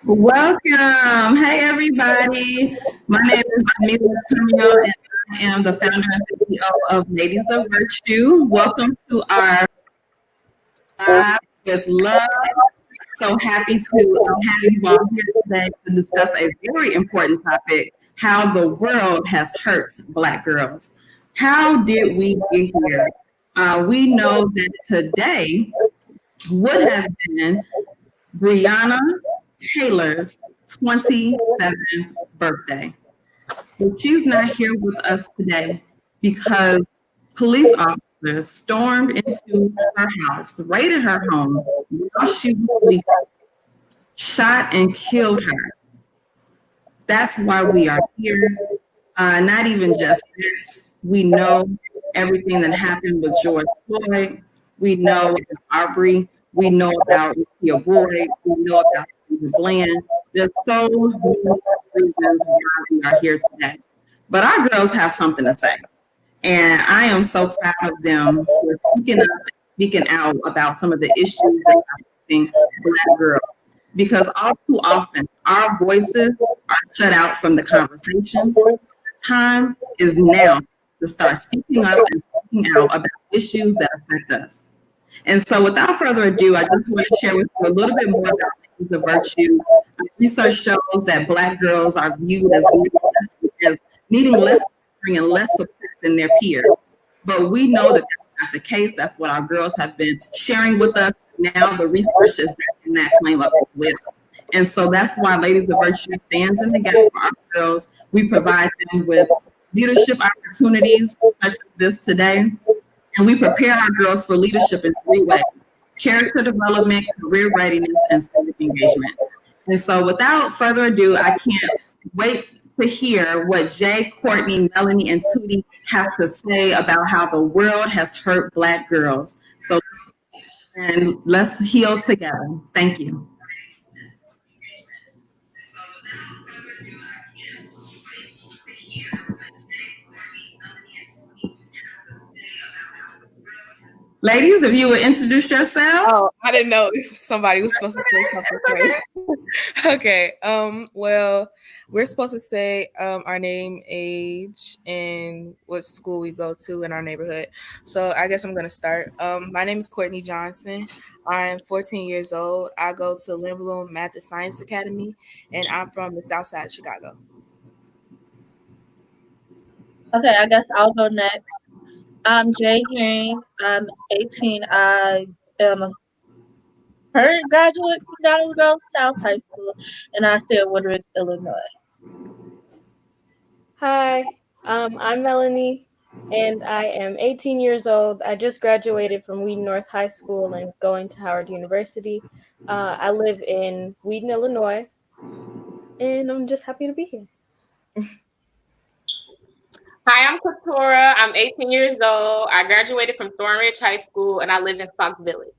Welcome. Hey, everybody. My name is Amelia Camille, and I am the founder and CEO of Ladies of Virtue. Welcome to our Live with Love. So happy to have you all here today to discuss a very important topic, how the world has hurt Black girls. How did we get here? We know that today would have been Breonna Taylor's 27th birthday. But she's not here with us today because police officers stormed into her house, raided her home while she was sleeping, shot and killed her. That's why we are here. Not even just this. We know everything that happened with George Floyd. We know about Arbery. We know about Kia Boyd. We know about Stephen Bland. There's so many reasons why we are here today. But our girls have something to say. And I am so proud of them for speaking out about some of the issues that are affecting Black girls. Because all too often, our voices are shut out from the conversations. Time is now to start speaking up and speaking out about issues that affect us. And so without further ado, I just want to share with you a little bit more about Ladies of Virtue. Research shows that Black girls are viewed as needing less caring and less support than their peers. But we know that that's not the case. That's what our girls have been sharing with us. Now the research is backing that claim up as well. And so that's why Ladies of Virtue stands in the gap for our girls. We provide them with leadership opportunities such as this today. And we prepare our girls for leadership in 3 ways: character development, career readiness, and civic engagement. And so without further ado, I can't wait to hear what Jay, Courtney, Melanie, and Tootie have to say about how the world has hurt Black girls. So, and let's heal together. Thank you. Ladies, if you would introduce yourselves. Oh, I didn't know if somebody was supposed to say something first. Okay. Well, we're supposed to say our name, age, and what school we go to in our neighborhood. So I guess I'm gonna start. My name is Courtney Johnson. I'm 14 years old. I go to Lynn Bloom Math and Science Academy, and I'm from the South Side of Chicago. Okay, I guess I'll go next. I'm Jay Hearing. I'm 18. I am a current graduate from Downers Grove South High School, and I stay in Woodridge, Illinois. Hi, I'm Melanie, and I am 18 years old. I just graduated from Wheaton North High School and going to Howard University. I live in Wheaton, Illinois, and I'm just happy to be here. Hi, I'm Katora. I'm 18 years old. I graduated from Thornridge High School, and I live in Sauk Village.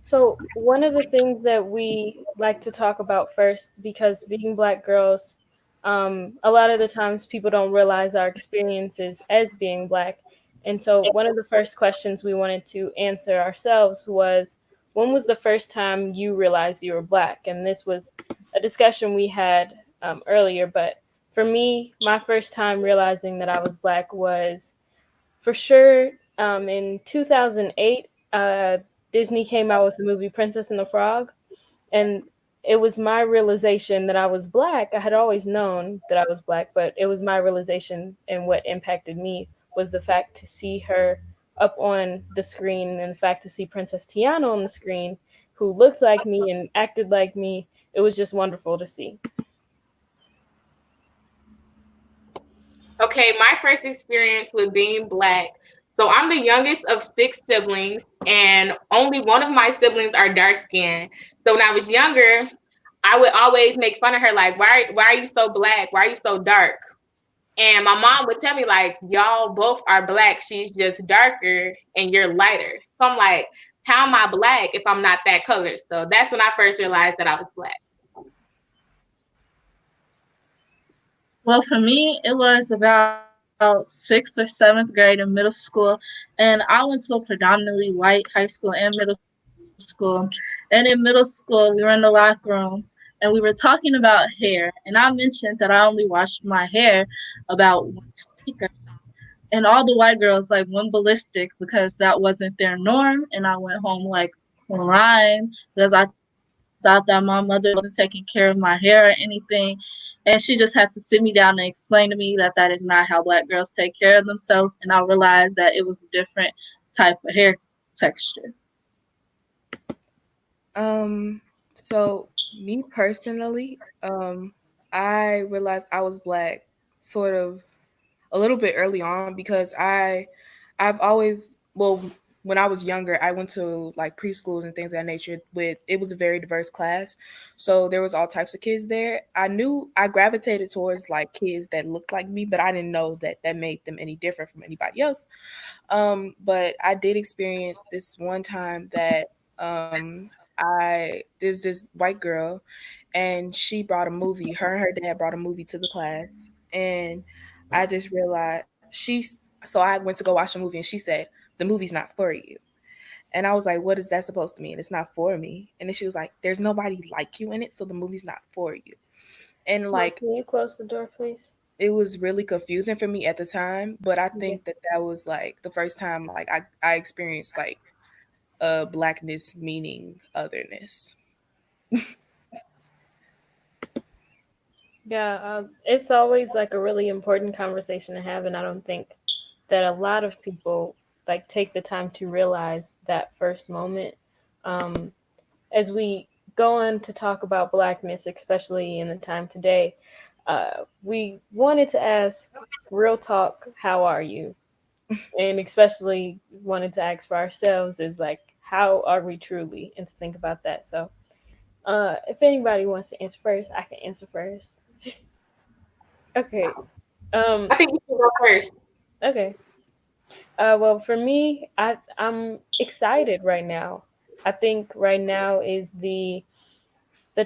So, one of the things that we like to talk about first, because being Black girls, a lot of the times people don't realize our experiences as being Black. And so, one of the first questions we wanted to answer ourselves was, when was the first time you realized you were Black? And this was a discussion we had earlier. But for me, my first time realizing that I was Black was for sure in 2008. Disney came out with the movie Princess and the Frog, and it was my realization that I was Black. I had always known that I was Black, but it was my realization, and what impacted me was the fact to see her up on the screen, and the fact to see Princess Tiana on the screen, who looked like me and acted like me. It was just wonderful to see. Okay, my first experience with being Black. So I'm the youngest of 6 siblings, and only one of my siblings are dark skinned. So when I was younger, I would always make fun of her, like, why are you so Black? Why are you so dark? And my mom would tell me, like, y'all both are Black. She's just darker and you're lighter. So I'm like, how am I Black if I'm not that color? So that's when I first realized that I was Black. Well, for me, it was about 6th or 7th grade in middle school, and I went to a predominantly white high school and middle school. And in middle school, we were in the locker room, and we were talking about hair. And I mentioned that I only washed my hair about once a week. And all the white girls like went ballistic because that wasn't their norm. And I went home like crying because I thought that my mother wasn't taking care of my hair or anything. And she just had to sit me down and explain to me that that is not how Black girls take care of themselves. And I realized that it was a different type of hair texture. So me personally, I realized I was Black sort of a little bit early on because I've always, well, when I was younger, I went to like preschools and things of that nature. With it was a very diverse class, so there was all types of kids there. I knew I gravitated towards like kids that looked like me, but I didn't know that that made them any different from anybody else. But I did experience this one time that I there's this white girl, and she brought a movie. Her and her dad brought a movie to the class, and I just realized she's. So I went to go watch the movie, and she said the movie's not for you. And I was like, what is that supposed to mean? It's not for me. And then she was like, there's nobody like you in it, so the movie's not for you. And Mom, like, can you close the door, please? it was really confusing for me at the time, but I Yeah. think that that was like the first time like I experienced like blackness meaning otherness. Yeah, it's always like a really important conversation to have, and I don't think that a lot of people like take the time to realize that first moment. Um, as we go on to talk about blackness, especially in the time today, we wanted to ask, real talk, how are you? And especially wanted to ask for ourselves is like, how are we truly? And to think about that. So, if anybody wants to answer first, I can answer first. Okay. Um, I think you should go first. okay. Well, for me, I'm excited right now. I think right now is the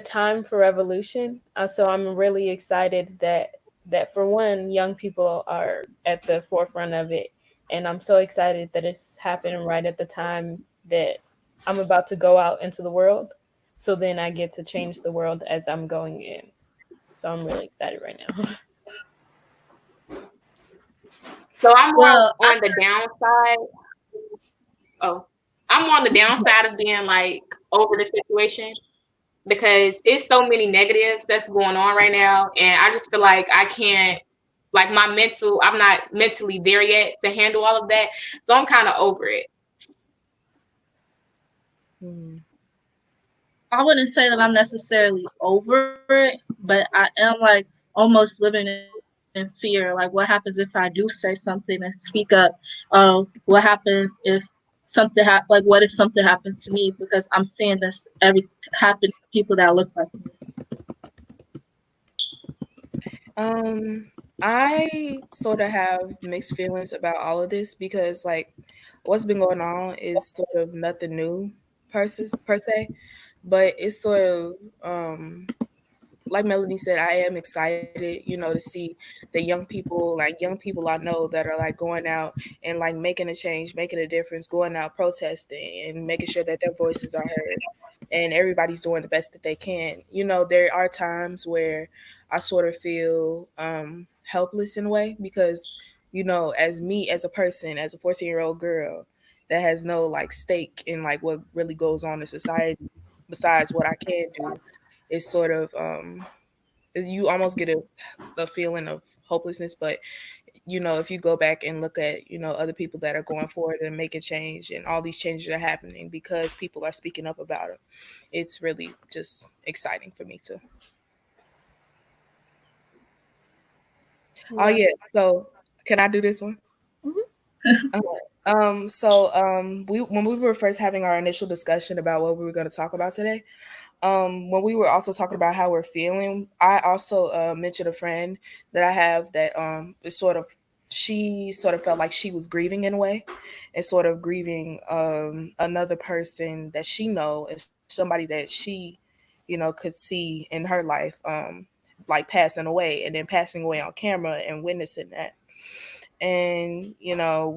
time for revolution. So I'm really excited that that for one, young people are at the forefront of it, and I'm so excited that it's happening right at the time that I'm about to go out into the world. So then I get to change the world as I'm going in. So I'm really excited right now. So I'm more Well, on the downside. Oh, I'm on the downside of being like over the situation because it's so many negatives that's going on right now, and I just feel like I can't, like I'm not mentally there yet to handle all of that. So I'm kind of over it. I wouldn't say that I'm necessarily over it, but I am like almost living in fear. Like, what happens if I do say something and speak up? What happens if like, what if something happens to me because I'm seeing this happen to people that look like me? I sort of have mixed feelings about all of this because like what's been going on is sort of nothing new per se, but it's sort of like Melanie said, I am excited, to see the young people I know that are like going out and like making a change, making a difference, going out protesting and making sure that their voices are heard and everybody's doing the best that they can. There are times where I sort of feel helpless in a way because, as me as a person, as a 14-year-old girl that has no like stake in like what really goes on in society besides what I can do, it's sort of you almost get a feeling of hopelessness. But if you go back and look at other people that are going forward and making change, and all these changes are happening because people are speaking up about it, it's really just exciting for me too. Oh Yeah. yeah, so can I do this one? We when we were first having our initial discussion about what we were going to talk about today, when we were also talking about how we're feeling, I also mentioned a friend that I have that is sort of she sort of felt like she was grieving in a way, and sort of grieving another person that she know and somebody that she could see in her life like passing away, and then passing away on camera and witnessing that. And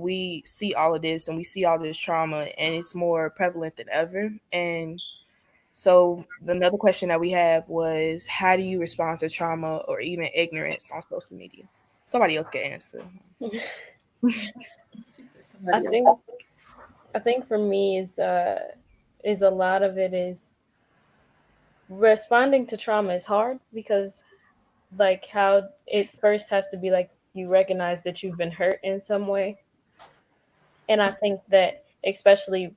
we see all of this and we see all this trauma, and it's more prevalent than ever. And so another question that we have was, how do you respond to trauma or even ignorance on social media? Somebody else can answer. I think I think for me is a lot of it is responding to trauma is hard because like how it first has to be like you recognize that you've been hurt in some way. And I think that especially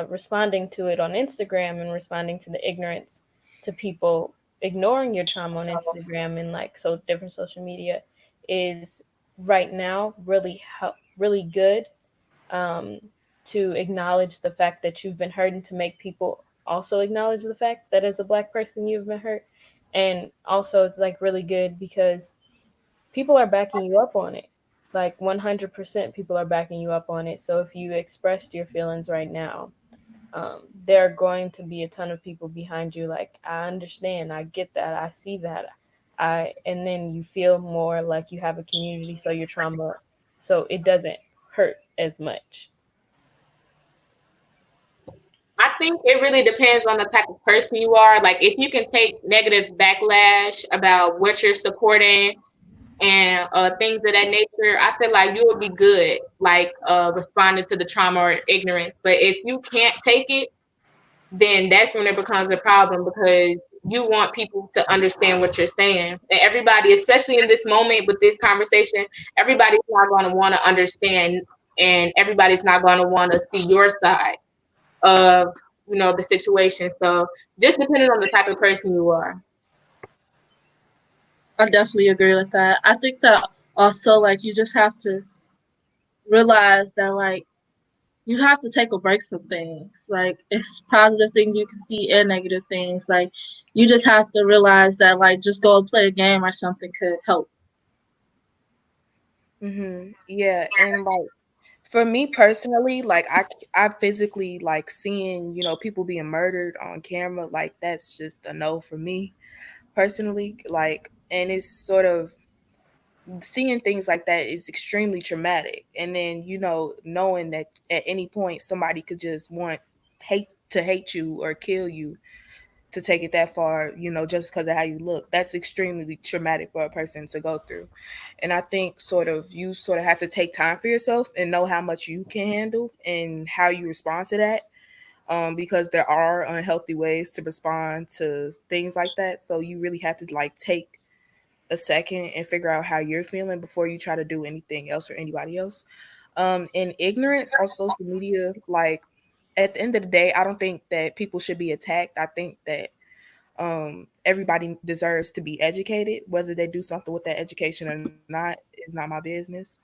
responding to it on Instagram and responding to the ignorance to people ignoring your trauma on Instagram and like so different social media is right now really good, um, to acknowledge the fact that you've been hurt and to make people also acknowledge the fact that as a black person you've been hurt. And also it's like really good because people are backing you up on it. Like 100% people are backing you up on it. So if you expressed your feelings right now, there are going to be a ton of people behind you. Like, I understand, I get that, I see that. And then you feel more like you have a community, so your trauma, so it doesn't hurt as much. I think it really depends on the type of person you are. Like, if you can take negative backlash about what you're supporting and things of that nature, I feel like you will be good, like responding to the trauma or ignorance. But if you can't take it, then that's when it becomes a problem because you want people to understand what you're saying. And everybody, especially in this moment with this conversation, everybody's not going to want to understand, and everybody's not going to want to see your side of the situation. So just depending on the type of person you are. I definitely agree with that. I think that also, like, you just have to realize that, like, you have to take a break from things. Like, it's positive things you can see and negative things. Like, you just have to realize that, like, just go and play a game or something could help. Yeah, and like for me personally, like I physically like seeing people being murdered on camera, like that's just a no for me personally. Like, and it's sort of seeing things like that is extremely traumatic. And then, you know, knowing that at any point somebody could just want hate you or kill you, to take it that far, you know, just because of how you look, that's extremely traumatic for a person to go through. And I think you sort of have to take time for yourself and know how much you can handle and how you respond to that. Because there are unhealthy ways to respond to things like that. So you really have to like take a second and figure out how you're feeling before you try to do anything else or anybody else. And ignorance on social media, like at the end of the day, I don't think that people should be attacked. I think that everybody deserves to be educated. Whether they do something with that education or not is not my business.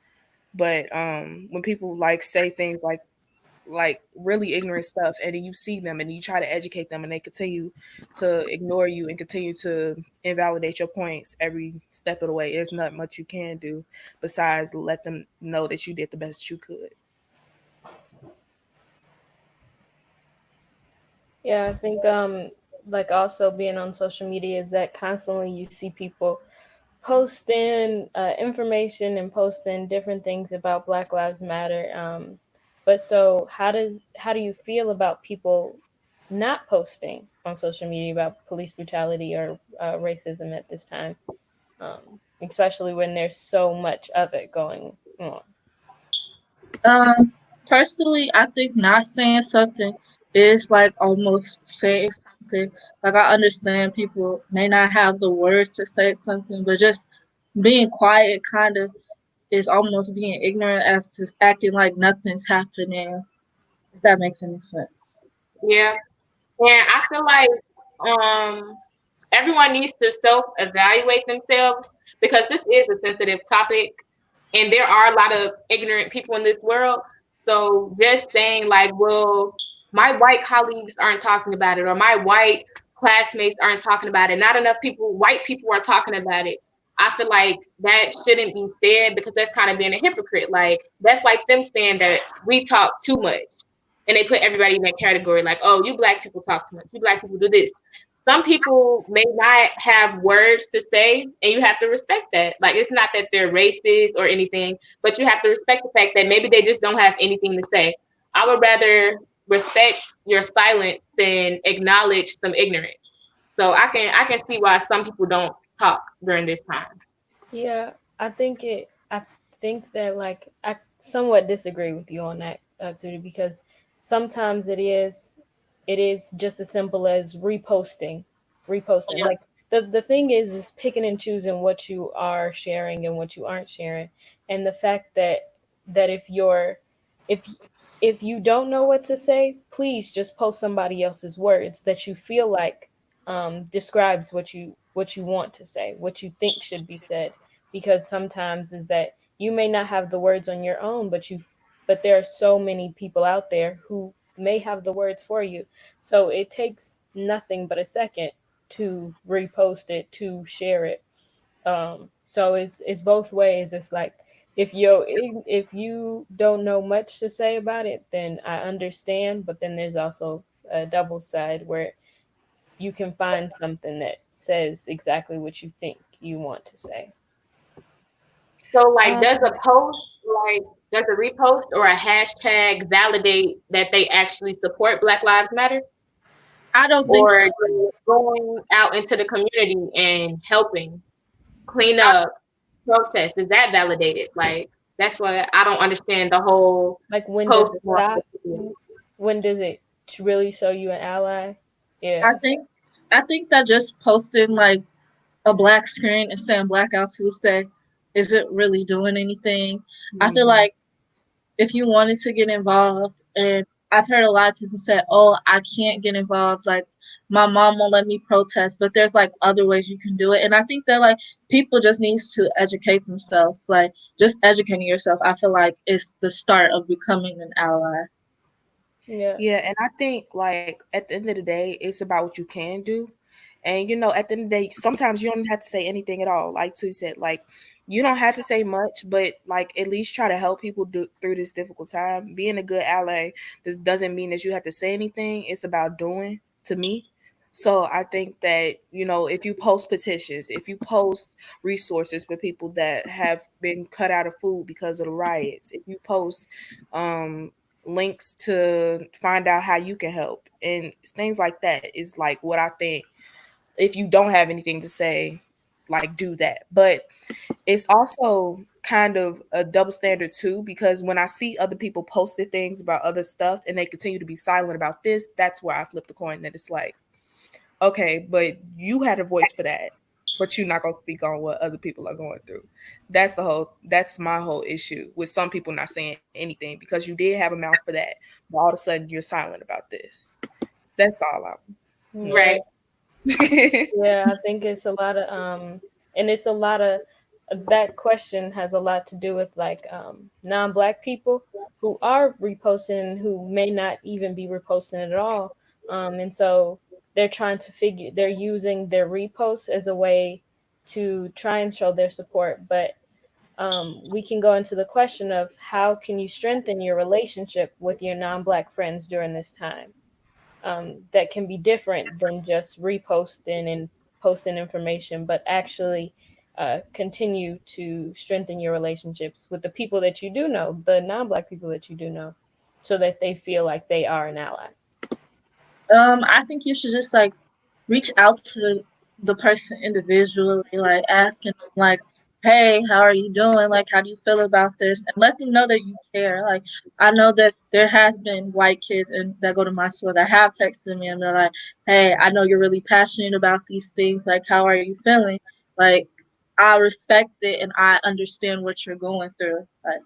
But when people like say things like really ignorant stuff, and then you see them and you try to educate them and they continue to ignore you and continue to invalidate your points every step of the way, there's not much you can do besides let them know that you did the best you could. Yeah, I think like also being on social media is that constantly you see people posting information and posting different things about Black Lives Matter. But so how do you feel about people not posting on social media about police brutality or racism at this time, especially when there's so much of it going on? Um, Personally, I think not saying something is like almost saying something. Like I understand people may not have the words to say something, but just being quiet kind of is almost being ignorant as to acting like nothing's happening. If that makes any sense. Yeah. And I feel like um everyone needs to self-evaluate themselves because this is a sensitive topic and there are a lot of ignorant people in this world. So just saying like, well, my white colleagues aren't talking about it or my white classmates aren't talking about it. Not enough people, white people are talking about it. I feel like that shouldn't be said because that's kind of being a hypocrite. Like that's like them saying that we talk too much and they put everybody in that category like, oh, you black people talk too much, you black people do this. Some people may not have words to say and you have to respect that. Like it's not that they're racist or anything, but you have to respect the fact that maybe they just don't have anything to say. I would rather respect your silence than acknowledge some ignorance. So I can see why some people don't talk during this time. Yeah, I think that like I somewhat disagree with you on that, Tootie, because sometimes it is just as simple as reposting. Yeah. Like the thing is picking and choosing what you are sharing and what you aren't sharing, and the fact that if if you don't know what to say, please just post somebody else's words that you feel like describes what you want to say, what you think should be said, because sometimes is that you may not have the words on your own, but there are so many people out there who may have the words for you. So it takes nothing but a second to repost it, to share it. So it's both ways. It's like if you don't know much to say about it, then I understand. But then there's also a double side where you can find something that says exactly what you think you want to say. So like Um, does a repost or a hashtag validate that they actually support Black Lives Matter? I don't think so. Or going out into the community and helping clean I, up protest, is that validated? Like that's what I don't understand the whole Like when does post. it stop? When does it really show you an ally? I Yeah. think I think that just posting like a black screen and saying Blackout Tuesday isn't really doing anything. I feel Mhm. like if you wanted to get involved, and I've heard a lot of people say, oh, I can't get involved, like my mom won't let me protest, but there's like other ways you can do it. And I think that like people just needs to educate themselves. Like just educating yourself, I feel like is the start of becoming an ally. Yeah. Yeah, and I think like at the end of the day, it's about what you can do. And you know, at the end of the day, sometimes you don't have to say anything at all. Like Tui said, like you don't have to say much, but like at least try to help people through this difficult time. Being a good ally, this doesn't mean that you have to say anything. It's about doing to me. So I think that, if you post petitions, if you post resources for people that have been cut out of food because of the riots, if you post links to find out how you can help and things like that is like what I think. If you don't have anything to say, like, do that. But it's also kind of a double standard too, because when I see other people posted things about other stuff and they continue to be silent about this, that's where I flip the coin. That it's like, okay, but you had a voice for that, but you're not gonna speak on what other people are going through. That's my whole issue with some people not saying anything, because you did have a mouth for that, but all of a sudden you're silent about this. That's all Yeah. Right. Yeah, I think it's a lot of and it's a lot of that question has a lot to do with like non-black people who are reposting who may not even be reposting at all. And so they're using their reposts as a way to try and show their support. But we can go into the question of how can you strengthen your relationship with your non-black friends during this time, that can be different than just reposting and posting information, but actually continue to strengthen your relationships with the people that you do know, the non-black people that you do know, so that they feel like they are an ally. I think you should just like reach out to the person individually, like asking them like, "Hey, how are you doing? Like, how do you feel about this?" And let them know that you care. Like, I know that there has been white kids and that go to my school that have texted me and they're like, "Hey, I know you're really passionate about these things. Like, how are you feeling?" Like, I respect it and I understand what you're going through. Like,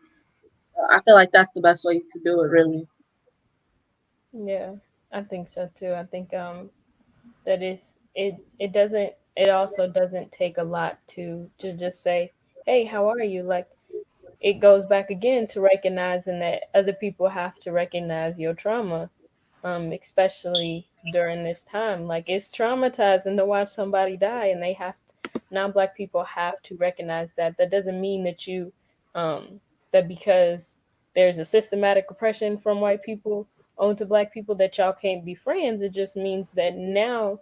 so I feel like that's the best way you could do it, really. Yeah, I think so too. I think that is it. It also doesn't take a lot to just say, "Hey, how are you?" Like, it goes back again to recognizing that other people have to recognize your trauma, especially during this time. Like, it's traumatizing to watch somebody die, and non-black people have to recognize that. That doesn't mean that that because there's a systematic oppression from white people onto black people that y'all can't be friends. It just means that now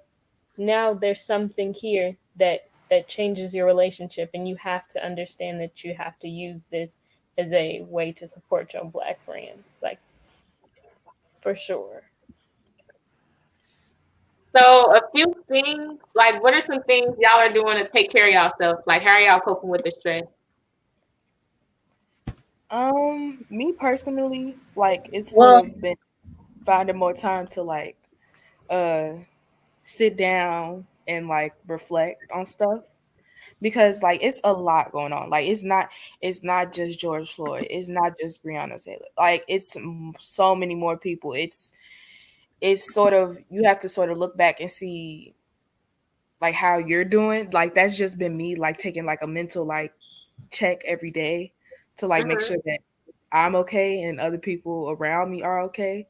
there's something here that changes your relationship, and you have to understand that you have to use this as a way to support your black friends, like, for sure. So a few things, like what are some things y'all are doing to take care of yourself? Like how are y'all coping with the stress? Me personally, like, it's sort Well, of been finding more time to like uh sit down and like reflect on stuff, because like it's a lot going on. Like, it's not just George Floyd, it's not just Breonna Taylor, like it's so many more people. It's sort of, you have to sort of look back and see like how you're doing. Like, that's just been me like taking like a mental like check every day to like make Mm-hmm. sure that I'm okay and other people around me are okay.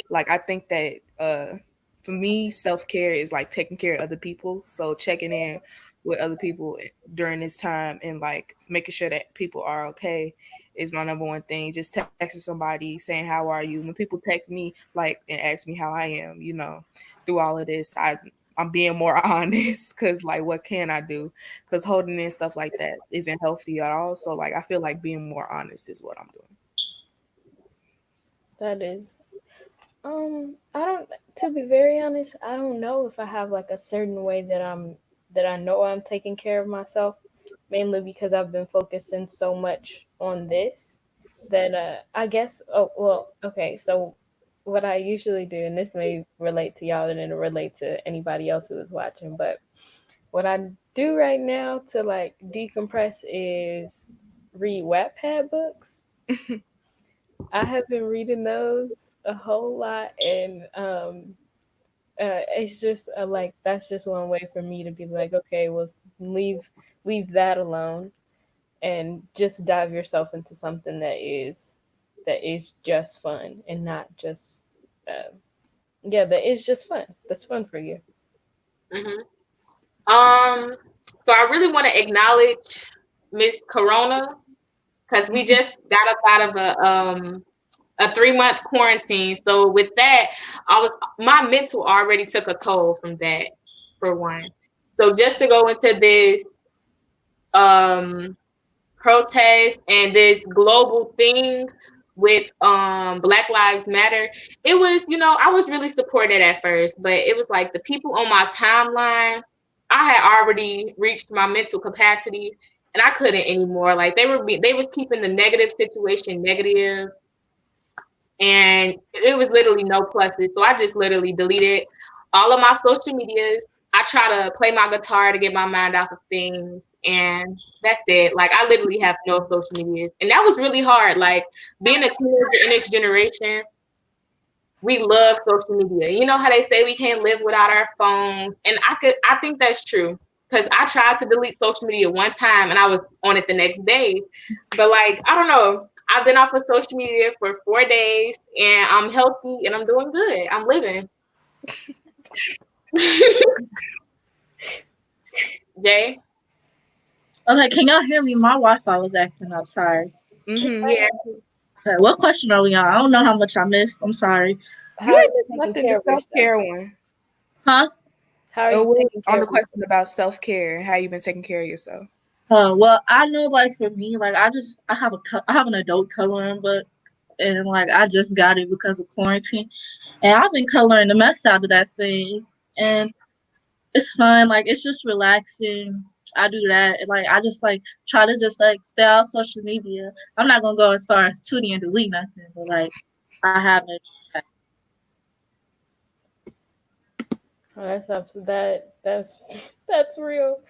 Like, I think that for me, self-care is like taking care of other people. So checking in with other people during this time and like making sure that people are okay is my number one thing. Just texting somebody saying how are you. When people text me like and ask me how I am, through all of this, I'm being more honest, because like what can I do? Because holding in stuff like that isn't healthy at all. So like I feel like being more honest is what I'm doing. That is I don't, to be very honest, I don't know if I have like a certain way that I know I'm taking care of myself, mainly because I've been focusing so much on this that I guess, oh well, okay, so what I usually do, and this may relate to y'all and it'll relate to anybody else who is watching, but what I do right now to like decompress is read Wattpad books. I have been reading those a whole lot, and it's just like that's just one way for me to be like, okay, well, leave that alone, and just dive yourself into something that is just fun and not just uh, yeah, that is just fun. That's fun for you. Mm-hmm. Um, so I really want to acknowledge Miss Corona because we just got up out of a 3-month quarantine. So with that, my mental already took a toll from that, for one. So just to go into this protest and this global thing with Black Lives Matter, it was, I was really supported at first, but it was like the people on my timeline, I had already reached my mental capacity and I couldn't anymore. Like they was keeping the negative situation negative, and it was literally no pluses. So I just literally deleted all of my social medias. I try to play my guitar to get my mind off of things, and that's it. Like I literally have no social medias, and that was really hard. Like being a teenager in this generation, we love social media. You know how they say we can't live without our phones, and I think that's true. Because I tried to delete social media one time and I was on it the next day. But like, I don't know. I've been off of social media for 4 days and I'm healthy and I'm doing good. I'm living. Jay? Okay, can y'all hear me? My Wi-Fi was acting up. Sorry. Mm-hmm. Yeah. Okay, what question are we on? I don't know how much I missed. I'm sorry. You ain't nothing the self-care one. Huh? How are you taking care On the of yourself? question about self-care and how you've been taking care of yourself. Well, I know, like for me, like I have an adult coloring book, and like I just got it because of quarantine, and I've been coloring the mess out of that thing, and it's fun. Like it's just relaxing. I do that, and like I just like try to just like stay off social media. I'm not gonna go as far as Tootie and delete nothing, but like I haven't. Oh, that's real.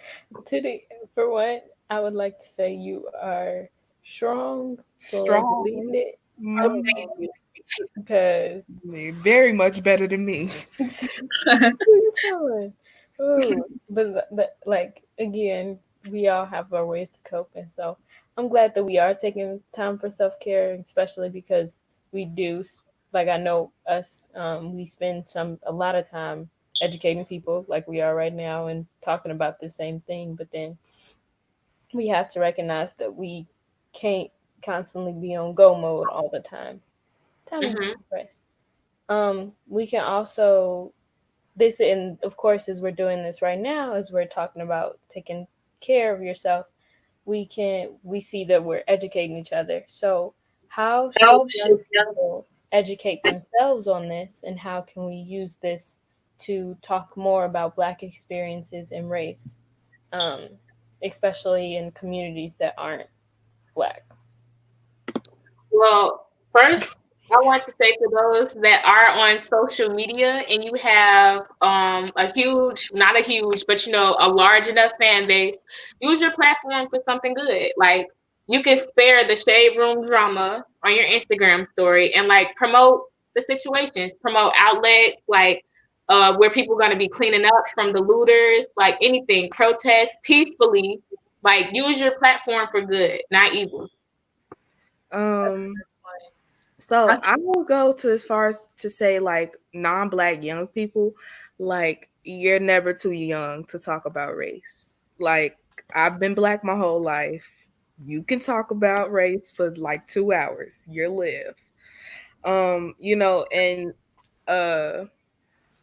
For one, I would like to say you are strong. So Strong. delete it Mm-hmm. because Very much better than me. what are you telling? Ooh, but like again, we all have our ways to cope, and so I'm glad that we are taking time for self care, especially because we do. Like I know us, we spend a lot of time educating people, like we are right now, and talking about the same thing. But then we have to recognize that we can't constantly be on go mode all the time. Time to rest. We can also this, and of course as we're doing this right now, as we're talking about taking care of yourself, we see that we're educating each other. So how should young people educate themselves on this, and how can we use this to talk more about Black experiences and race, um, especially in communities that aren't Black? Well, first, I want to say for those that are on social media and you have a huge, not a huge, but a large enough fan base, use your platform for something good. Like you can spare the shade room drama on your Instagram story and like promote the situations, promote outlets like where people are going to be cleaning up from the looters, like anything, protest peacefully. Like use your platform for good, not evil. So I will go to as far as to say like non-Black young people, like you're never too young to talk about race. Like I've been Black my whole life. You can talk about race for like 2 hours. You're live. And uh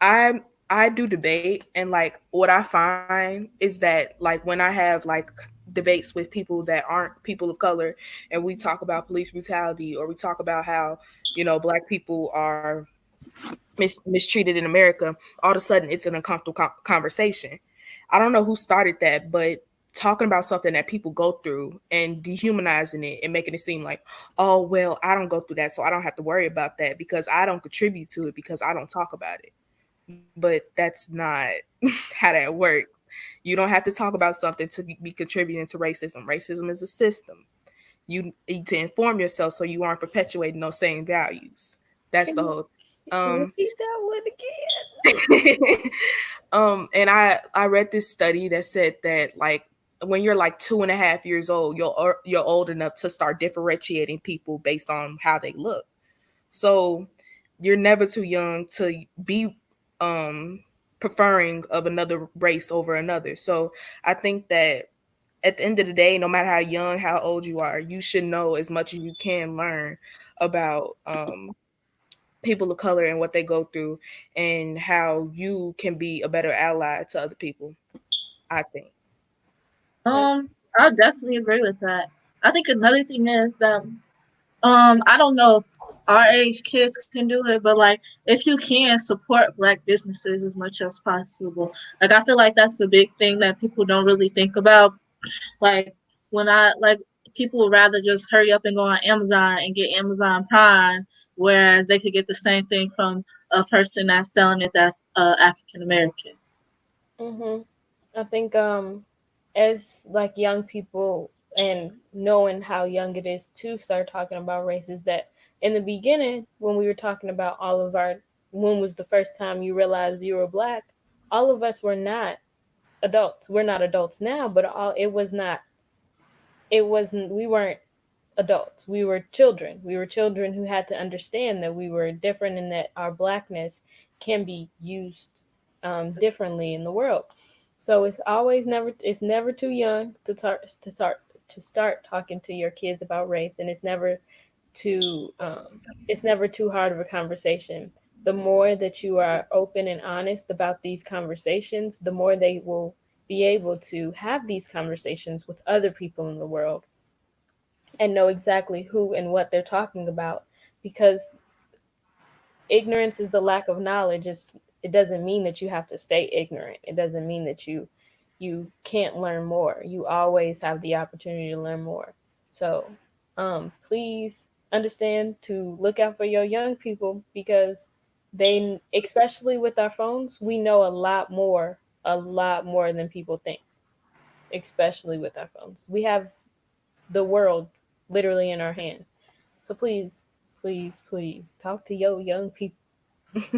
I do debate, and like what I find is that like when I have like debates with people that aren't people of color and we talk about police brutality, or we talk about how Black people are mistreated in America, all of a sudden it's an uncomfortable conversation. I don't know who started that, but talking about something that people go through and dehumanizing it and making it seem like, oh well, I don't go through that, so I don't have to worry about that because I don't contribute to it because I don't talk about it. But that's not how that works. You don't have to talk about something to be contributing to racism. Racism is a system. You need to inform yourself so you aren't perpetuating those same values. That's the whole. Repeat that one again. And I read this study that said that like when you're like 2.5 years old, you're old enough to start differentiating people based on how they look. So you're never too young to be preferring of another race over another. So I think that at the end of the day, no matter how young, how old you are, you should know as much as you can learn about people of color and what they go through and how you can be a better ally to other people, I think. I definitely agree with that. I think another thing is that I don't know if our age kids can do it, but like if you can support black businesses as much as possible. Like I feel like that's a big thing that people don't really think about. Like when I like people would rather just hurry up and go on Amazon and get Amazon Prime, whereas they could get the same thing from a person that's selling it that's African Americans. I think as like young people and knowing how young it is to start talking about race is that in the beginning when we were talking about all of our when was the first time you realized you were black, all of us were not adults. We're not adults now, but all it was not it wasn't we weren't adults. We were children. We were children who had to understand that we were different and that our blackness can be used differently in the world. So it's never too young to start talking to your kids about race, and it's never too hard of a conversation. The more that you are open and honest about these conversations, the more they will be able to have these conversations with other people in the world and know exactly who and what they're talking about, because ignorance is the lack of knowledge. It doesn't mean that you have to stay ignorant. It doesn't mean that you can't learn more. You always have the opportunity to learn more. So please understand to look out for your young people, because they, especially with our phones, we know a lot more than people think, especially with our phones. We have the world literally in our hand. So please, please, please talk to your young people.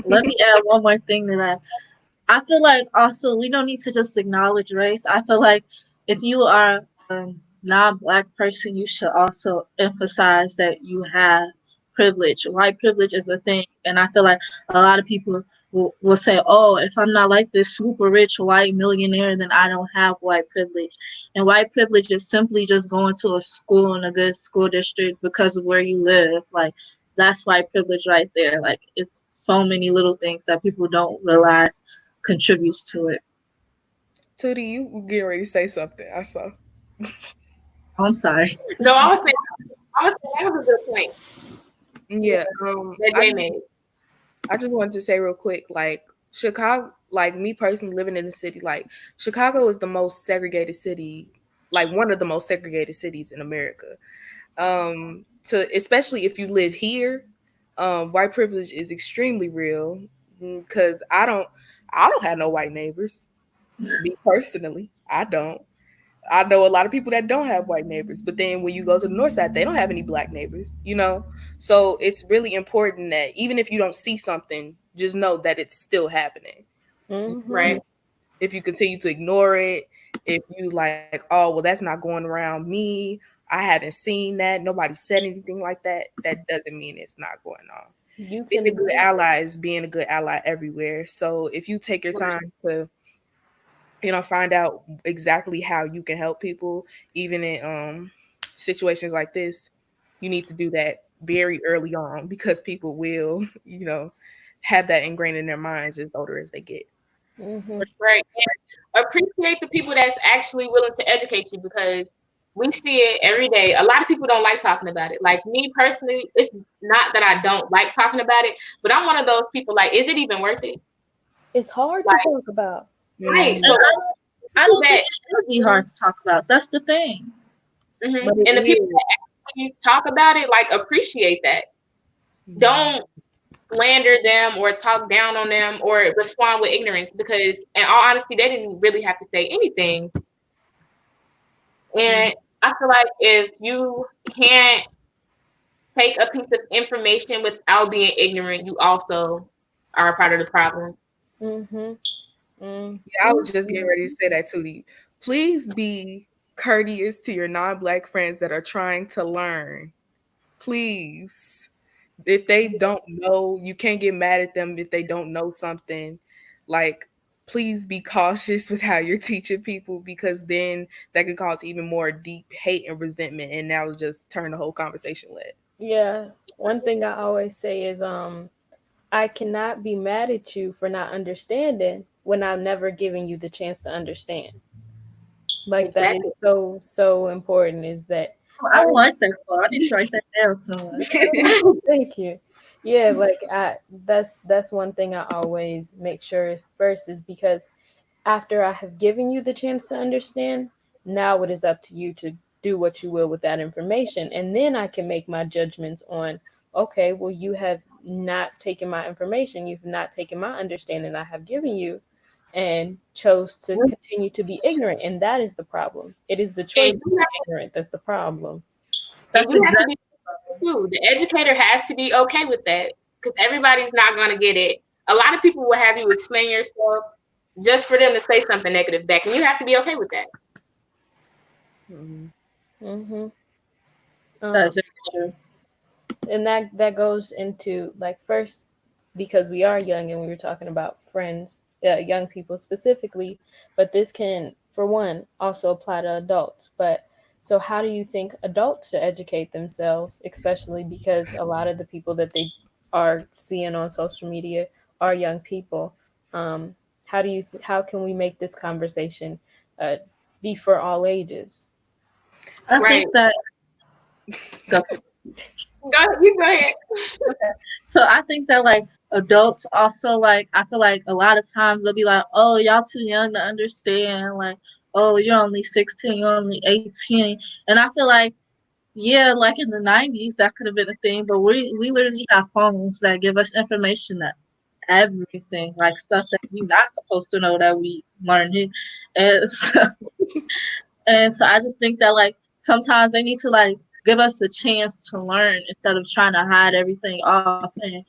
Let me add one more thing to that. I feel like also we don't need to just acknowledge race. I feel like if you are a non-black person, you should also emphasize that you have privilege. White privilege is a thing, and I feel like a lot of people will say, "Oh, if I'm not like this super rich white millionaire, then I don't have white privilege." And white privilege is simply just going to a school in a good school district because of where you live. Like that's white privilege right there. Like it's so many little things that people don't realize contributes to it. Tootie, you were getting ready to say something. I saw. I'm sorry. No, I was saying that was a good point Yeah. that they made. I just wanted to say real quick, like Chicago, like me personally living in the city, like Chicago is the most segregated city, like one of the most segregated cities in America. To especially if you live here, white privilege is extremely real because I don't have no white neighbors. Me personally, I don't. I know a lot of people that don't have white neighbors, but then when you go to the north side, they don't have any black neighbors, you know? So it's really important that even if you don't see something, just know that it's still happening. Right. If you continue to ignore it, if you like, oh, well, that's not going around me, I haven't seen that, nobody said anything like that, that doesn't mean it's not going on. You Being a can good ally is being a good ally everywhere. So if you take your time to find out exactly how you can help people even in situations like this, you need to do that very early on because people will have that ingrained in their minds as older as they get. Right. And appreciate the people that's actually willing to educate you because we see it every day. A lot of people don't like talking about it. Like me personally, it's not that I don't like talking about it, but I'm one of those people like, is it even worth it? it's hard to Like, talk about. right. And So I don't think that, it should be hard to talk about. That's the thing. But it and the people is. that actually talk about it, like appreciate that. Don't slander them or talk down on them or respond with ignorance because in all honesty, they didn't really have to say anything. And I feel like if you can't take a piece of information without being ignorant, you also are a part of the problem. Yeah, I was just getting ready to say that, Tootie. Please be courteous to your non-black friends that are trying to learn. Please. If they don't know, you can't get mad at them if they don't know something. Like, please be cautious with how you're teaching people, because then that could cause even more deep hate and resentment, and that'll just turn the whole conversation lit. Yeah. One thing I always say is I cannot be mad at you for not understanding when I'm never giving you the chance to understand. Like that is Exactly. so important, is that I like that quote. I need to write that down somewhere. thank you. Yeah, like that's one thing I always make sure first, is because after I have given you the chance to understand, now it is up to you to do what you will with that information. And then I can make my judgments on, okay, well, you have not taken my information, you've not taken my understanding I have given you, and chose to continue to be ignorant. And that is the problem. It is the choice And to you be ignorant that's the problem. and That's you have to exactly. be too. The educator has to be okay with that, because everybody's not going to get it. A lot of people will have you explain yourself just for them to say something negative back, and you have to be okay with that. Mm-hmm. That's very true. And that goes into, like, first, because we are young and we were talking about friends, young people specifically, but this can, for one, also apply to adults. But so how do you think adults should educate themselves, especially because a lot of the people that they are seeing on social media are young people? How do you how can we make this conversation uh, be for all ages? I Right. think that. Go. You go ahead. So I think that like adults also, like, I feel like a lot of times they'll be like, oh, y'all too young to understand, like, oh, you're only 16, you're only 18. And I feel like, yeah, like in the 90s that could have been a thing, but we literally have phones that give us information that everything, like stuff that we not supposed to know that we learned it. And so, and so I just think that like sometimes they need to like give us a chance to learn instead of trying to hide everything off and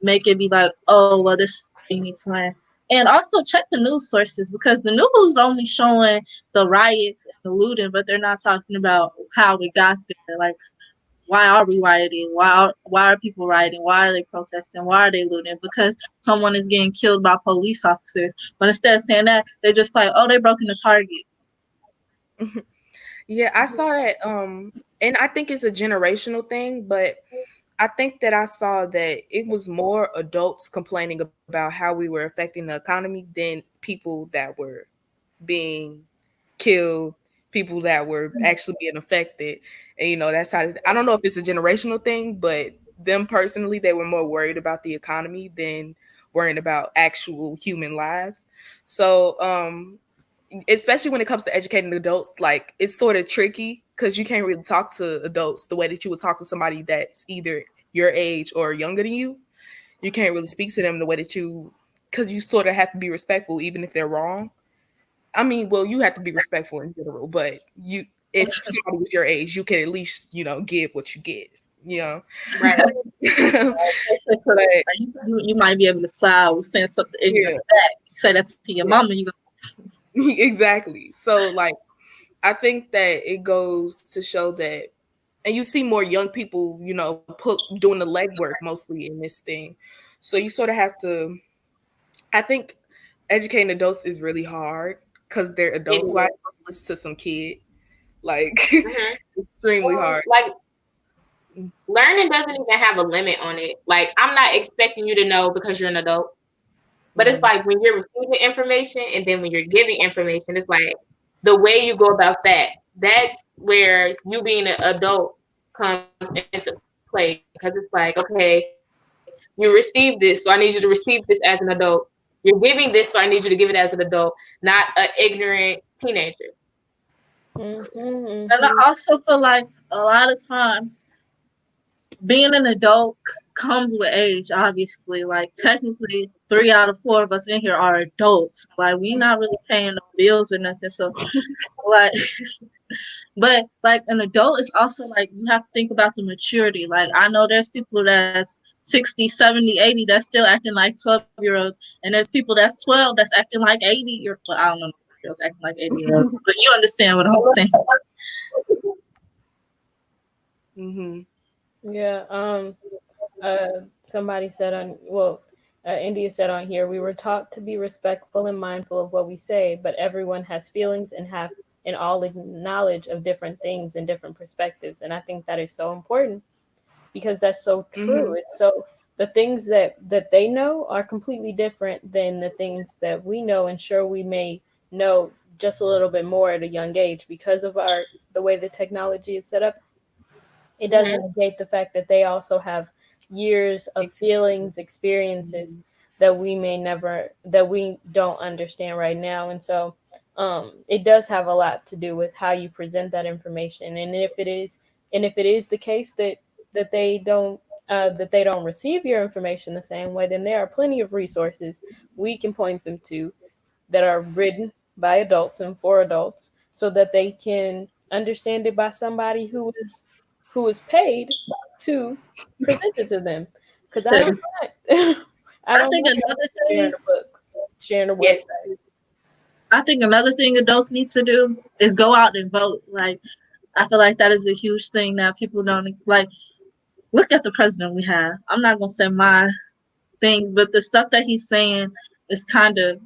make it be like, oh, well, this is what you need to learn. And also check the news sources, because the news only showing the riots and the looting, but they're not talking about how we got there. Like, why are we rioting? Why are people rioting? Why are they protesting? Why are they looting? Because someone is getting killed by police officers. But instead of saying that, they're just like, oh, they broke into Target. Yeah, I saw that. And I think it's a generational thing, but I think that I saw that it was more adults complaining about how we were affecting the economy than people that were being killed, people that were actually being affected. And that's how, I don't know if it's a generational thing, but them personally, they were more worried about the economy than worrying about actual human lives. So especially when it comes to educating adults, like, it's sort of tricky because you can't really talk to adults the way that you would talk to somebody that's either your age or younger than you. You can't really speak to them the way that because you sort of have to be respectful even if they're wrong. I mean, well, you have to be respectful in general, but if somebody was your age, you can at least give what you get, Right. But You might be able to slide with saying something ignorant back. You say that to your mama, you go. exactly. So, like, I think that it goes to show that, and you see more young people, doing the legwork mostly in this thing. So you sort of have to. I think educating adults is really hard because they're adults. So I have to listen to some kid, like, extremely hard. Like, learning doesn't even have a limit on it. Like, I'm not expecting you to know because you're an adult. But it's like when you're receiving information and then when you're giving information, it's like the way you go about that. That's where you being an adult comes into play, because it's like, okay, you received this, so I need you to receive this as an adult. You're giving this, so I need you to give it as an adult, not an ignorant teenager. And I also feel like a lot of times being an adult comes with age, obviously. Like, technically, 3 out of 4 of us in here are adults. Like, we not really paying no bills or nothing. So, like, but, like, an adult is also, like, you have to think about the maturity. Like, I know there's people that's 60, 70, 80 that's still acting like 12-year-olds. And there's people that's 12 that's acting like 80. Well, I don't know if girls acting like 80-year-olds. But you understand what I'm saying. Mm-hmm. Yeah. Somebody said India said on here, we were taught to be respectful and mindful of what we say, but everyone has feelings and have and all knowledge of different things and different perspectives. And I think that is so important because that's so true. It's so the things that they know are completely different than the things that we know, and sure we may know just a little bit more at a young age because of our the way the technology is set up. It doesn't negate the fact that they also have years of feelings, experiences that we may never that we don't understand right now. And so it does have a lot to do with how you present that information. And if it is the case that they don't receive your information the same way, then there are plenty of resources we can point them to that are written by adults and for adults so that they can understand it by somebody who is paid to present it to them. Because I don't want I I don't think want another sharing thing, a book, sharing a Yes. website. I think another thing adults need to do is go out and vote. Like, I feel like that is a huge thing that people don't like. Look at the president we have. I'm not gonna say my things, but the stuff that he's saying is kind of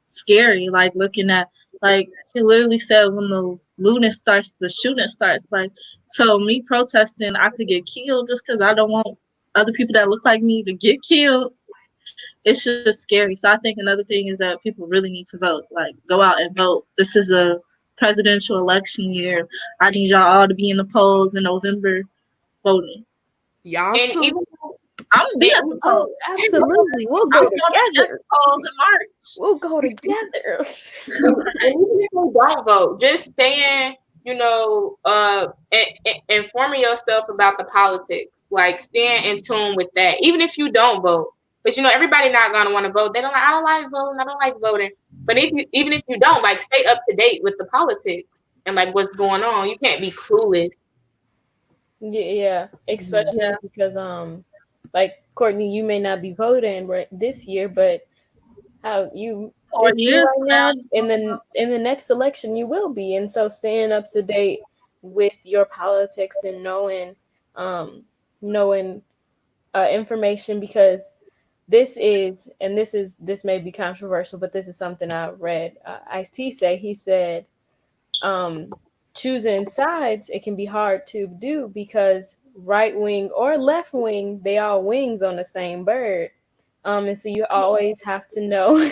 scary. Like looking at, like he literally said, when the looting starts, the shooting starts. Like, so me protesting, I could get killed just because I don't want other people that look like me to get killed. It's just scary. So I think another thing is that people really need to vote. Like, go out and vote. This is a presidential election year. I need y'all all to be in the polls in November voting. Y'all And too. even I'm gonna be at the polls. Oh, absolutely. We'll I'm go going to the together. polls in March. We'll go together. and even if you don't vote, just staying, informing yourself about the politics, like staying in tune with that, even if you don't vote. But everybody not gonna want to vote. They don't like. I don't like voting. I don't like voting. But even if you don't, like, stay up to date with the politics and like what's going on. You can't be clueless. Yeah, especially because like Courtney, you may not be voting right this year, but how you 4 15 years right now now. in the next election you will be. And so staying up to date with your politics and knowing information, because this may be controversial, but this is something I read Ice-T say. He said um choosing sides, it can be hard to do because right wing or left wing, they all wings on the same bird. And so you always have to know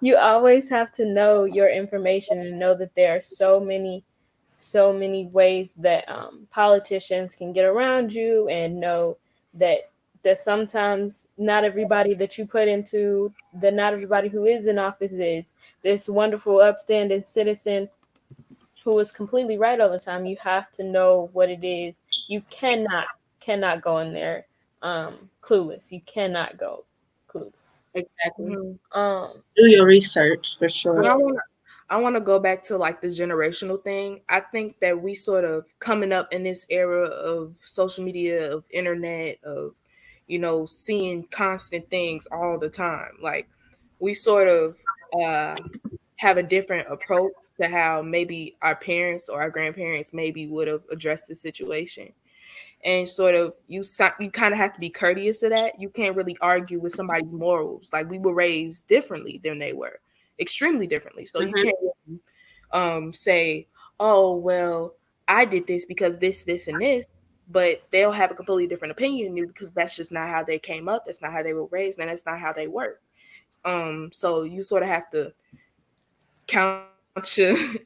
you always have to know your information and know that there are so many ways that politicians can get around you, and know that sometimes not everybody that you put into that not everybody who is in office is this wonderful upstanding citizen who is completely right all the time. You have to know what it is. You cannot go in there clueless. You cannot go clueless. Exactly. Do your research for But sure. I want to go back to like the generational thing. I think that we sort of coming up in this era of social media, of internet, of seeing constant things all the time. Like we sort of have a different approach to how maybe our parents or our grandparents maybe would have addressed the situation. And sort of you kind of have to be courteous to that. You can't really argue with somebody's morals. Like we were raised differently than they were, extremely differently. So you can't say, oh well, I did this because this and this, but they'll have a completely different opinion than you because that's just not how they came up. That's not how they were raised, and that's not how they work. So you sort of have to count to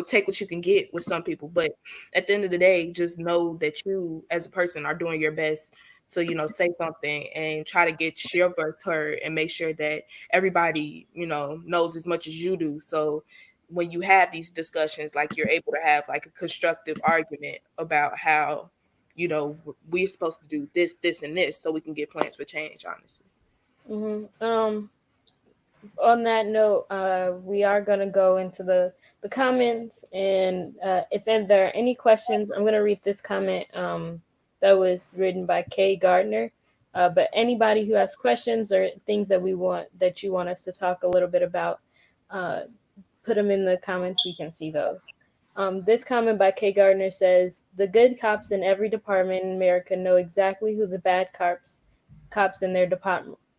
take what you can get with some people, but at the end of the day, just know that you as a person are doing your best to say something and try to get your voice heard and make sure that everybody knows as much as you do, so when you have these discussions, like you're able to have like a constructive argument about how we're supposed to do this and this so we can get plans for change, honestly. On that note, we are going to go into the comments, and if there are any questions, I'm going to read this comment that was written by Kay Gardner. But anybody who has questions or things that you want us to talk a little bit about, put them in the comments. We can see those. This comment by Kay Gardner says, "The good cops in every department in America know exactly who the bad cops in their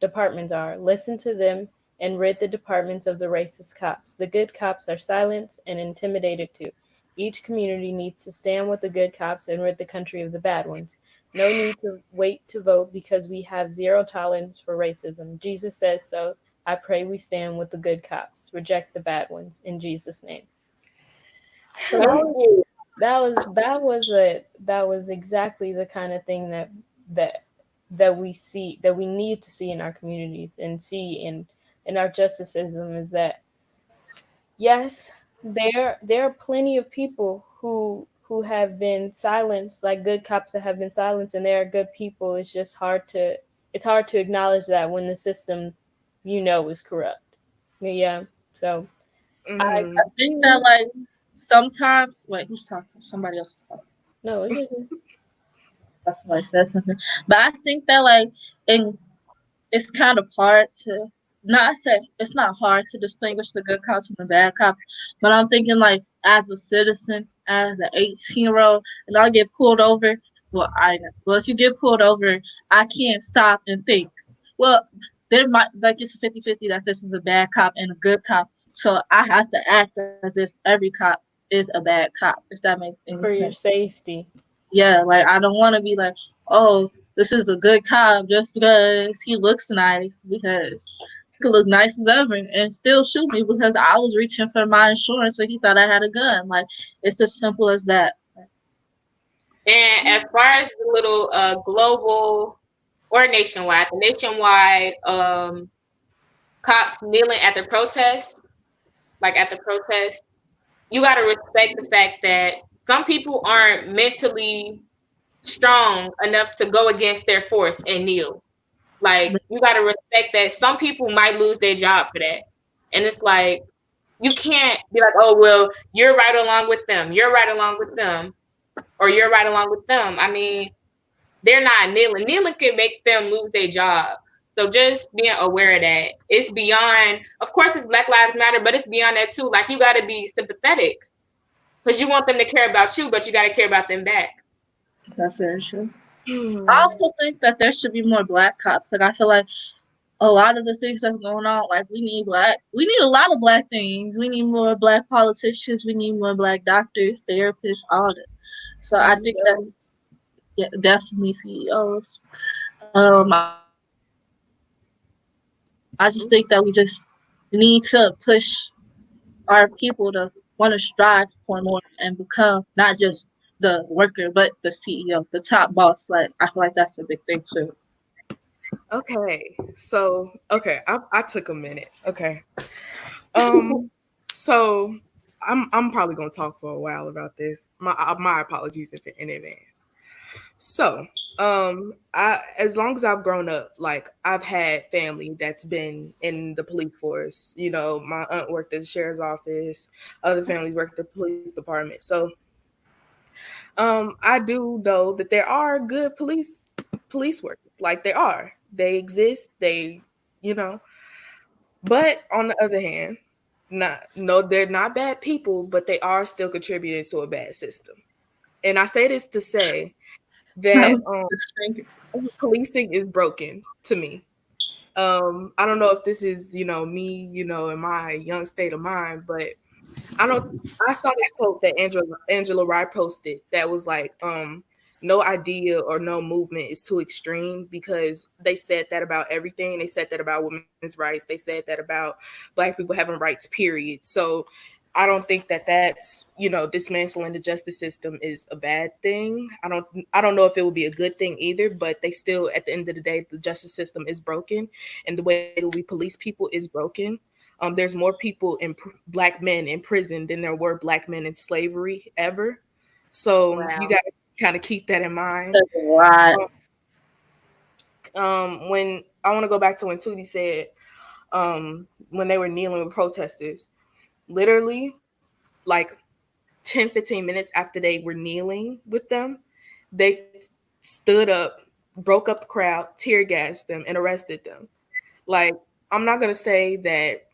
departments are. Listen to them and rid the departments of the racist cops. The good cops are silenced and intimidated too. Each community needs to stand with the good cops and rid the country of the bad ones. No need to wait to vote because we have zero tolerance for racism. Jesus says so. I pray we stand with the good cops. Reject the bad ones in Jesus' name. So that was exactly the kind of thing that we need to see in our communities and see in our justice system, is that yes, there are plenty of people who have been silenced, like good cops that have been silenced, and there are good people. It's hard to acknowledge that when the system, is corrupt. Yeah. So I Mhm. I think that like sometimes wait, who's talking? Somebody else is talking. no, it's just I feel like that's something. But I think that like in it's kind of hard to not say it's not hard to distinguish the good cops from the bad cops, but I'm thinking like as a citizen, as an 18-year-old, and I get pulled over. Well, if you get pulled over, I can't stop and think. Well, there might like it's 50-50 that this is a bad cop and a good cop. So I have to act as if every cop is a bad cop, if that makes any for your sense. safety. Yeah, like I don't want to be like, oh, this is a good cop just because he looks nice, because he could look nice as ever and still shoot me because I was reaching for my insurance and he thought I had a gun. Like it's as simple as that. And as far as the little global or nationwide, the nationwide cops kneeling at the protest, like at the protest, you got to respect the fact that some people aren't mentally strong enough to go against their force and kneel. Like, you got to respect that some people might lose their job for that. And it's like, you can't be like, oh, well, you're right along with them. You're right along with them. Or you're right along with them. I mean, they're not kneeling. Kneeling can make them lose their job. So just being aware of that. It's beyond, of course, it's Black Lives Matter, but it's beyond that too. Like, you got to be sympathetic because you want them to care about you, but you got to care about them back. That's very true. I also think that there should be more black cops. Like I feel like a lot of the things that's going on, like we need a lot of black things. We need more black politicians. We need more black doctors, therapists, all that. So I think that yeah, definitely CEOs. I just think that we just need to push our people to want to strive for more and become not just the worker, but the CEO, the top boss. Like I feel like that's a big thing too. Okay, so I took a minute. Okay, so I'm probably gonna talk for a while about this. My apologies in advance. So, I as long as I've grown up, like I've had family that's been in the police force. You know, my aunt worked at the sheriff's office. Other families worked at the police department. So, I do know that there are good police workers. Like there are, they exist. They, you know, but on the other hand, they're not bad people, but they are still contributing to a bad system. And I say this to say that policing is broken to me. I don't know if this is, me, in my young state of mind, but I saw this quote that Angela Rye posted that was like, no idea or no movement is too extreme, because they said that about everything. They said that about women's rights. They said that about Black people having rights, period. So I don't think that that's, dismantling the justice system is a bad thing. I don't know if it would be a good thing either, but they still, at the end of the day, the justice system is broken, and the way that we police people is broken. There's more people Black men in prison than there were Black men in slavery ever. So Wow. you got to kind of keep that in mind. That's a lot. When I want to go back to when Tootie said, when they were kneeling with protesters, literally like 10, 15 minutes after they were kneeling with them, they stood up, broke up the crowd, tear gassed them, and arrested them. Like, I'm not going to say that,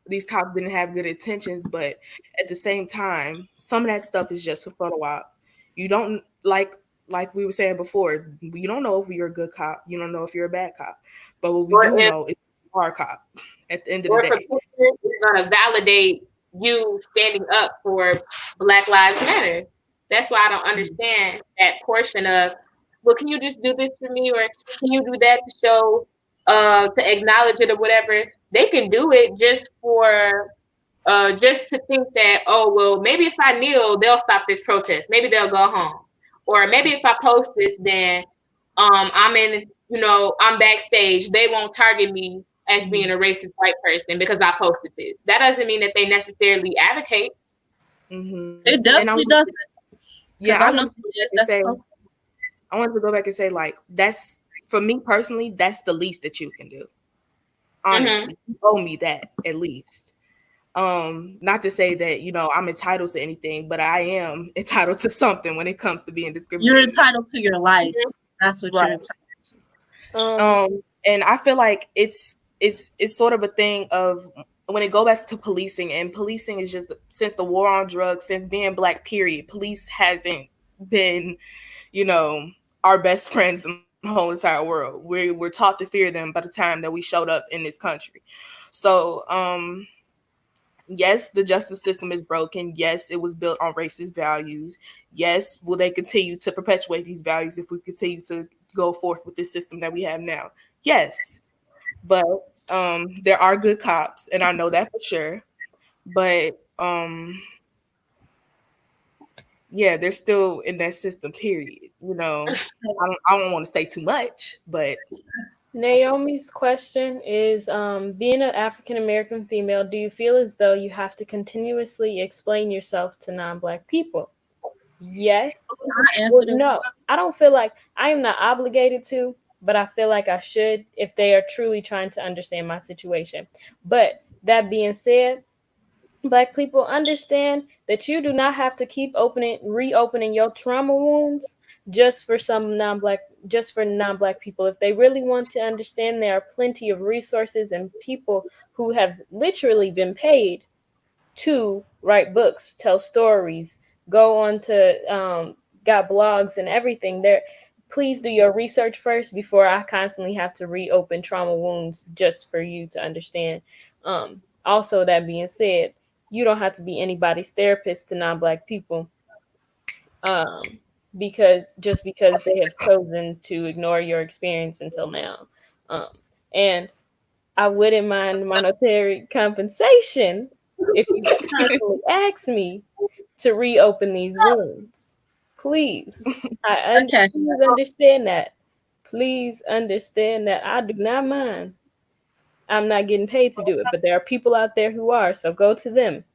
these cops didn't have good intentions, but at the same time, some of that stuff is just for photo op. You don't, like, like we were saying before, you don't know if you're a good cop. You don't know if you're a bad cop. But what we Or do if know is you are a cop at the end of or the if a day. picture is gonna validate you standing up for Black Lives Matter. That's why I don't understand that portion of, well, can you just do this for me, or can you do that to show, to acknowledge it or whatever? They can do it just to think that, oh well, maybe if I kneel, they'll stop this protest. Maybe they'll go home, or maybe if I post this, then I'm backstage. They won't target me as being a racist white person because I posted this. That doesn't mean that they necessarily advocate. Mm-hmm. It definitely doesn't. Yeah, I know somebody that's supposed to. I wanted to go back and say, like, that's, for me personally, that's the least that you can do. Honestly, you owe me that at least. Not to say that, you know, I'm entitled to anything, but I am entitled to something when it comes to being discriminated. You're entitled to your life. That's what you're entitled to. And I feel like it's sort of a thing of, when it goes back to policing, and policing is just, since the war on drugs, since being Black, period, police hasn't been, you know, our best friends in the whole entire world. We're taught to fear them by the time that we showed up in this country. So, yes, the justice system is broken. Yes, it was built on racist values. Yes, will they continue to perpetuate these values if we continue to go forth with this system that we have now? Yes. But there are good cops, and I know that for sure. But yeah, they're still in that system, period. You know, I don't want to say too much, but Naomi's question is, being an African American female, do you feel as though you have to continuously explain yourself to non-Black people? Yes. No, I don't feel like, I am not obligated to, but I feel like I should if they are truly trying to understand my situation. But that being said, Black people, understand that you do not have to keep reopening your trauma wounds just for non-Black people. If they really want to understand, there are plenty of resources and people who have literally been paid to write books, tell stories, go on to got blogs and everything. There, please do your research first before I constantly have to reopen trauma wounds just for you to understand. Also, that being said, you don't have to be anybody's therapist to non-Black people, because they have chosen to ignore your experience until now. And I wouldn't mind monetary compensation if you constantly ask me to reopen these wounds. Please. Please understand that. Please understand that I do not mind. I'm not getting paid to do it, but there are people out there who are, so go to them.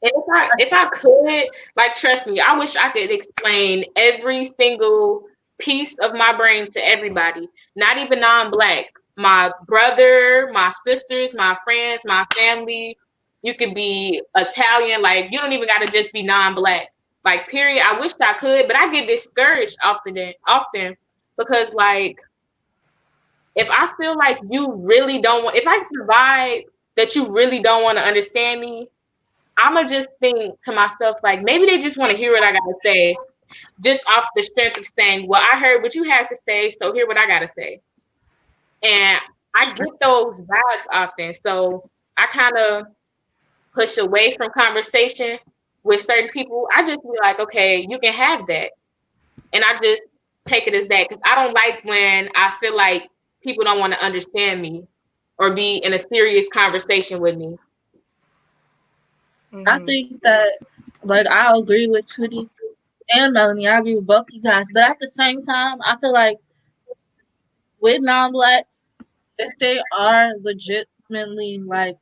If I could, like, trust me, I wish I could explain every single piece of my brain to everybody, not even non-Black. My brother, my sisters, my friends, my family. You could be Italian, like, you don't even got to just be non-Black. Like, period. I wish I could, but I get discouraged often because, like, if I feel like you really don't want, if I provide that you really don't want to understand me, I'ma just think to myself, like, maybe they just want to hear what I gotta say, just off the strength of saying, well, I heard what you had to say, so hear what I gotta say. And I get those vibes often, so I kind of push away from conversation with certain people. I just be like, okay, you can have that, and I just take it as that, because I don't like when I feel like people don't want to understand me or be in a serious conversation with me. I think that, like, I agree with Tootie and Melanie. I agree with both you guys. But at the same time, I feel like with non-Blacks, if they are legitimately, like,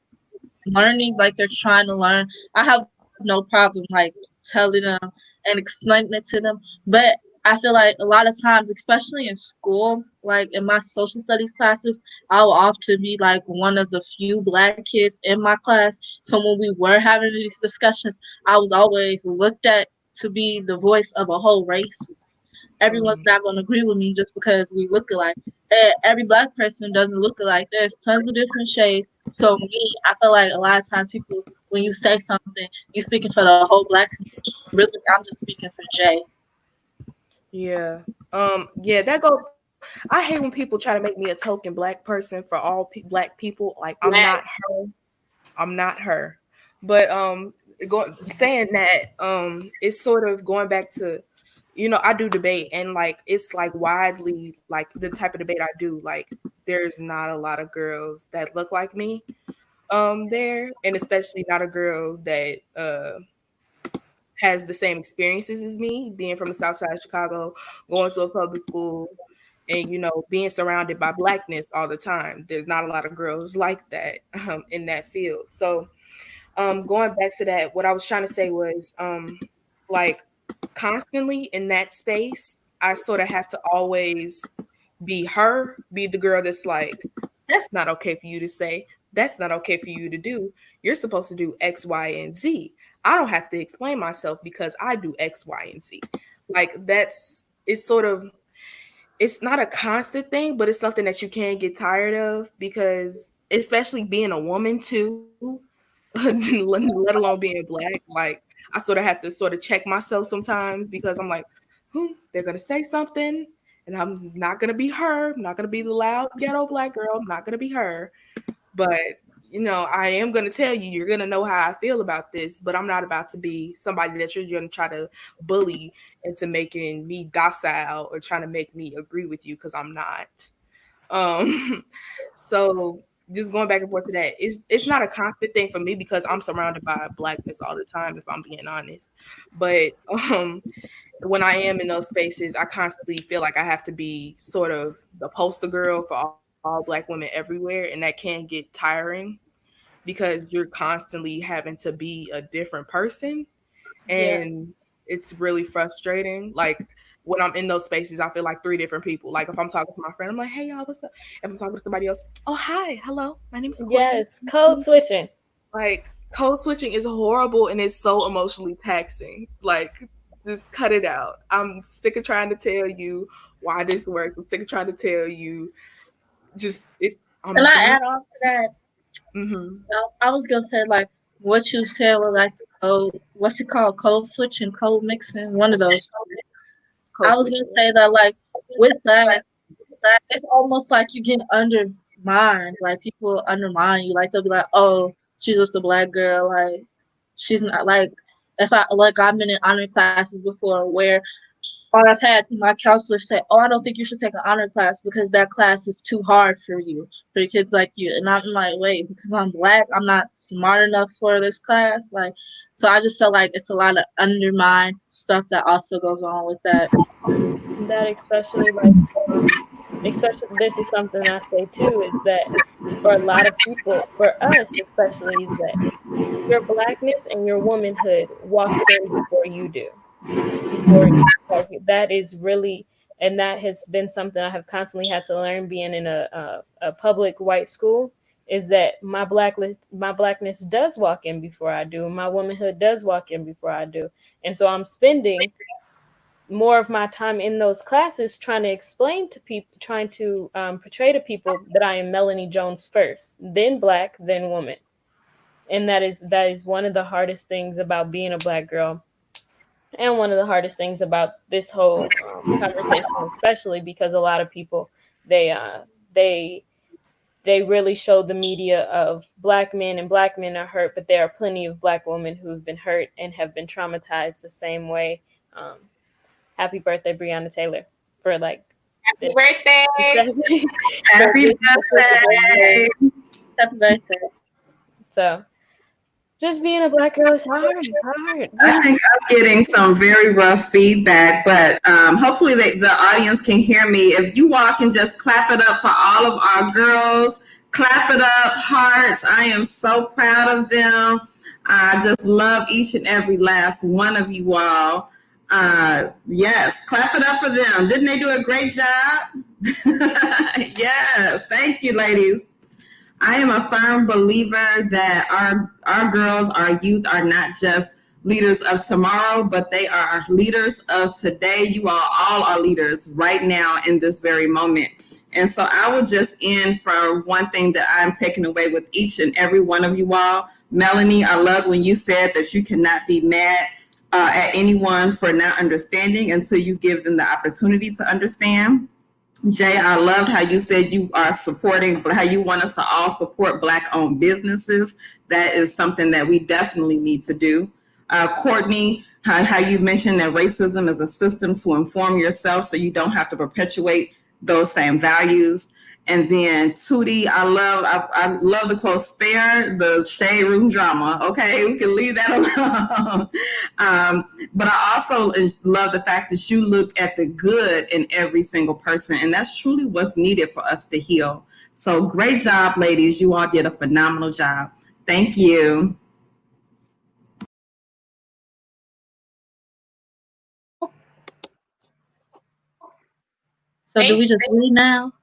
learning, like they're trying to learn, I have no problem, like, telling them and explaining it to them. But I feel like a lot of times, especially in school, like in my social studies classes, I will often be like one of the few Black kids in my class. So when we were having these discussions, I was always looked at to be the voice of a whole race. Everyone's not going to agree with me just because we look alike. Every Black person doesn't look alike. There's tons of different shades. So me, I feel like a lot of times people, when you say something, you're speaking for the whole Black community. Really, I'm just speaking for Jay. Yeah. Yeah, that go. I hate when people try to make me a token black person for all black people. Like I'm Black. not her. I'm not her. But saying that, it's sort of going back to, I do debate, and like it's like widely like the type of debate I do. Like there's not a lot of girls that look like me there, and especially not a girl that has the same experiences as me, being from the South Side of Chicago, going to a public school, and being surrounded by blackness all the time. There's not a lot of girls like that in that field. So going back to that, what I was trying to say was like constantly in that space, I sort of have to always be the girl that's like, that's not okay for you to say, that's not okay for you to do, you're supposed to do X, Y, and Z. I don't have to explain myself because I do X, Y, and Z. Like it's not a constant thing, but it's something that you can't get tired of, because especially being a woman too, let alone being black, like I sort of have to sort of check myself sometimes, because I'm like, they're gonna say something and I'm not gonna be her. I'm not gonna be the loud ghetto black girl. I'm not gonna be her. But I am gonna tell you, you're gonna know how I feel about this, but I'm not about to be somebody that you're gonna try to bully into making me docile or trying to make me agree with you, because I'm not. So just going back and forth to that, it's not a constant thing for me because I'm surrounded by blackness all the time, if I'm being honest. But when I am in those spaces, I constantly feel like I have to be sort of the poster girl for all black women everywhere, and that can get tiring because you're constantly having to be a different person, and it's really frustrating. Like when I'm in those spaces, I feel like three different people. Like if I'm talking to my friend, I'm like, "Hey y'all, what's up?" If I'm talking to somebody else, "Oh hi, hello, my name is Courtney." Yes, code switching. Like code switching is horrible and it's so emotionally taxing. Like just cut it out. I'm sick of trying to tell you why this works. I'm sick of trying to tell you just it's. Can I add on to that? Mm-hmm. I was gonna say like what you said was like code. What's it called? Code switching, code mixing. One of those. I was gonna say that like with that, it's almost like you get undermined. Like people undermine you. Like they'll be like, "Oh, she's just a black girl. Like she's not like." If I've been in honor classes before where or I've had my counselor say, "Oh, I don't think you should take an honor class because that class is too hard for you, for kids like you." And I'm like, "Wait, because I'm black, I'm not smart enough for this class." Like, so I just feel like it's a lot of undermined stuff that also goes on with that. That especially especially this is something I say too, is that for a lot of people, for us especially, is that your blackness and your womanhood walks in before you do. Like, that is really, and that has been something I have constantly had to learn being in a public white school, is that my blackness does walk in before I do, my womanhood does walk in before I do, and so I'm spending more of my time in those classes trying to explain to people, trying to portray to people that I am Melanie Jones first, then black, then woman. And that is one of the hardest things about being a black girl, and one of the hardest things about this whole conversation, especially because a lot of people they really show the media of black men, and black men are hurt, but there are plenty of black women who've been hurt and have been traumatized the same way. Happy birthday, Breonna Taylor, for like Happy birthday. Happy birthday. Happy birthday. So just being a black girl is hard. It's hard. I think I'm getting some very rough feedback, but hopefully the audience can hear me. If you all can just clap it up for all of our girls, clap it up, hearts. I am so proud of them. I just love each and every last one of you all. Yes, clap it up for them. Didn't they do a great job? Yes, thank you, ladies. I am a firm believer that our girls, our youth are not just leaders of tomorrow, but they are leaders of today. You all are leaders right now in this very moment. And so I will just end from one thing that I'm taking away with each and every one of you all. Melanie, I love when you said that you cannot be mad at anyone for not understanding until you give them the opportunity to understand. Jay, I loved how you said you are supporting, how you want us to all support Black-owned businesses. That is something that we definitely need to do. Courtney, how you mentioned that racism is a system to inform yourself so you don't have to perpetuate those same values. And then Tootie, I love the quote, spare the shade room drama. Okay, we can leave that alone. But I also love the fact that you look at the good in every single person, and that's truly what's needed for us to heal. So great job, ladies. You all did a phenomenal job. Thank you. So do we just leave now?